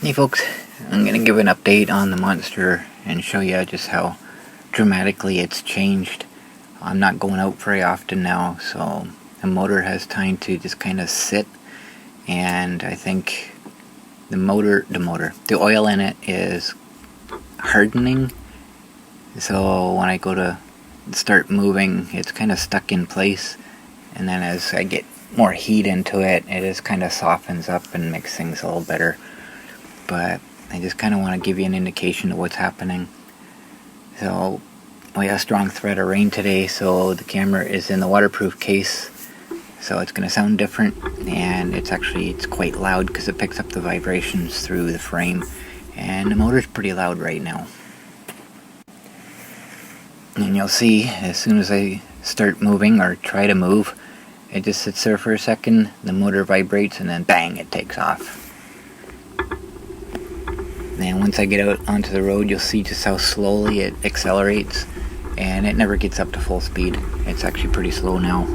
Hey folks, I'm going to give an update on the Monster and show you just how dramatically it's changed. I'm not going out very often now, so the motor has time to just kind of sit, and I think the oil in it is hardening, so when I go to start moving, it's kind of stuck in place, and then as I get more heat into it, it just kind of softens up and makes things a little better. But I just kind of want to give you an indication of what's happening. So we have a strong threat of rain today, so the camera is in the waterproof case, so it's going to sound different, and it's quite loud because it picks up the vibrations through the frame, and the motor's pretty loud right now. And you'll see as soon as I start moving or try to move, it just sits there for a second, the motor vibrates, and then bang, it takes off. And once I get out onto the road, you'll see just how slowly it accelerates, and it never gets up to full speed. It's actually pretty slow now.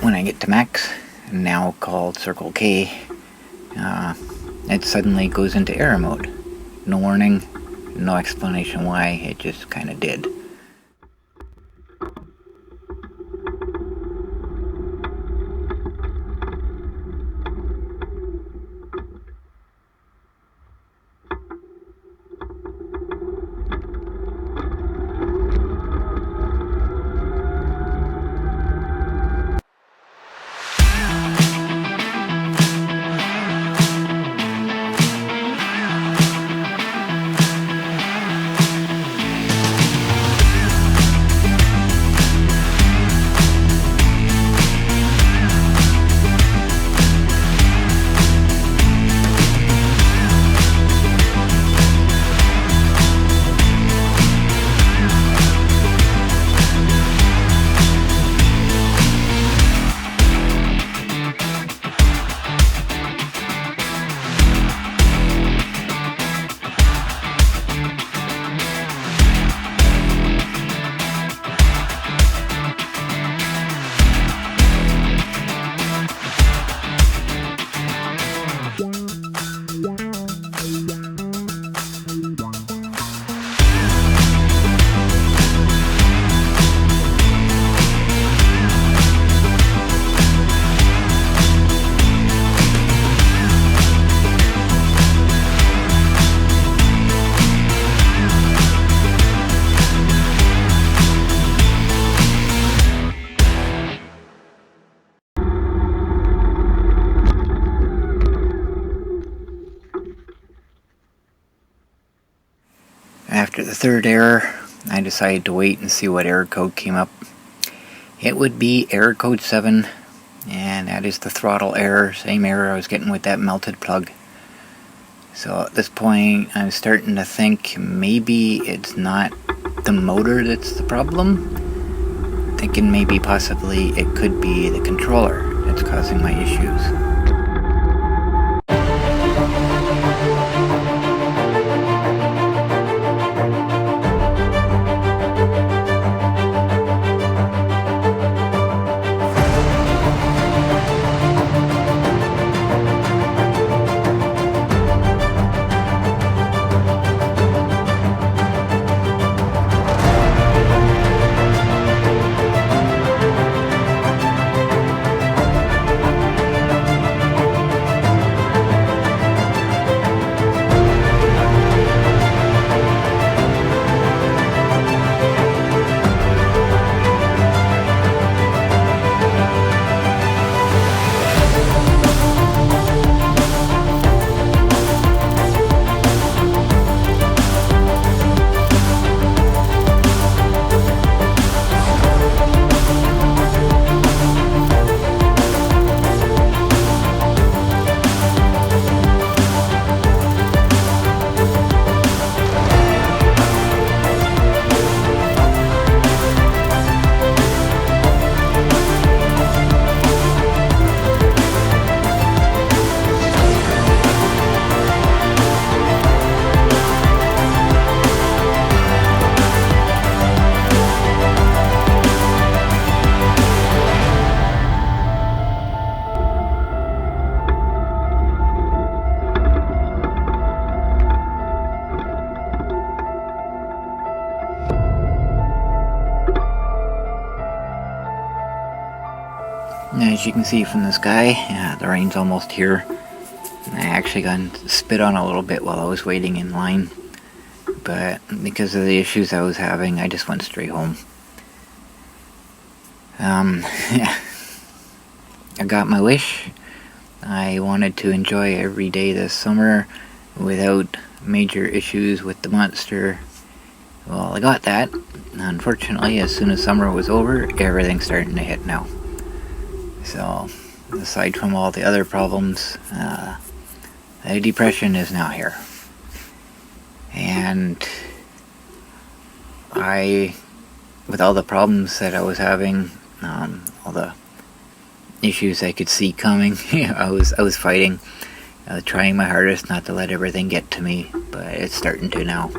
When I get to max, now called Circle K, it suddenly goes into error mode. No warning, no explanation why, it just kind of did. After the third error, I decided to wait and see what error code came up. It would be error code 7, and that is the throttle error, same error I was getting with that melted plug. So at this point, I'm starting to think maybe it's not the motor that's the problem. Thinking maybe possibly it could be the controller that's causing my issues. As you can see from the sky, the rain's almost here. I actually got spit on a little bit while I was waiting in line, but because of the issues I was having, I just went straight home. Yeah. I got my wish. I wanted to enjoy every day this summer without major issues with the monster. Well, I got that. Unfortunately, as soon as summer was over, everything's starting to hit now. So, aside from all the other problems, the depression is now here. And with all the problems that I was having, all the issues I could see coming, I was fighting, trying my hardest not to let everything get to me, but it's starting to now.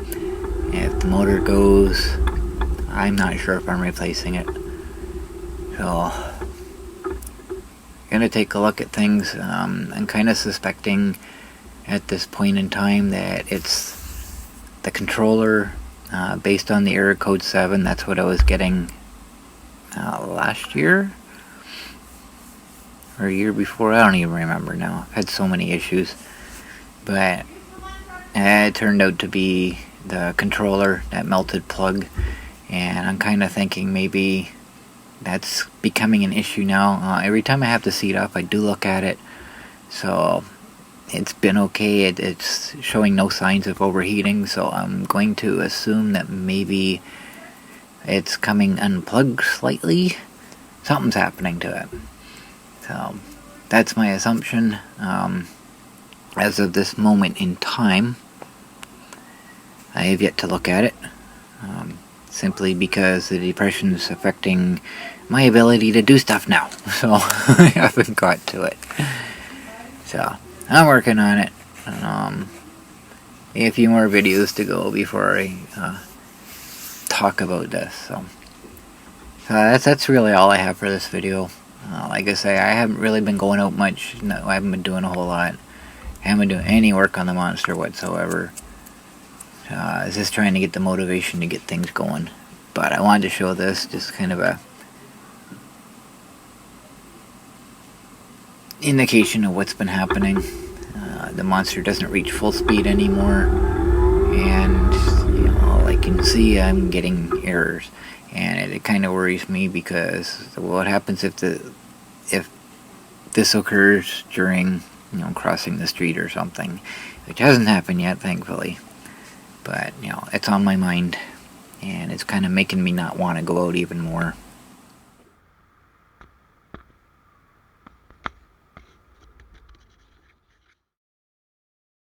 If the motor goes, I'm not sure if I'm replacing it. So, gonna take a look at things. I'm kind of suspecting at this point in time that it's the controller, based on the error code 7. That's what I was getting last year or a year before. I don't even remember now. I've had so many issues, but it turned out to be the controller, that melted plug, and I'm kind of thinking maybe that's becoming an issue now. Every time I have the seat up, I do look at it, so it's been okay. It's showing no signs of overheating, so I'm going to assume that maybe it's coming unplugged slightly. Something's happening to it. So that's my assumption. As of this moment in time, I have yet to look at it, simply because the depression is affecting my ability to do stuff now. So I haven't got to it. So I'm working on it. A few more videos to go before I talk about this. So that's really all I have for this video. Like I say, I haven't really been going out much. No, I haven't been doing a whole lot. I haven't been doing any work on the monster whatsoever. I was just trying to get the motivation to get things going. But I wanted to show this, just kind of a indication of what's been happening. The monster doesn't reach full speed anymore, and all I can see, I'm getting errors, and it kind of worries me, because what happens if this occurs during crossing the street or something, which hasn't happened yet, thankfully. But it's on my mind, and it's kind of making me not want to go out even more.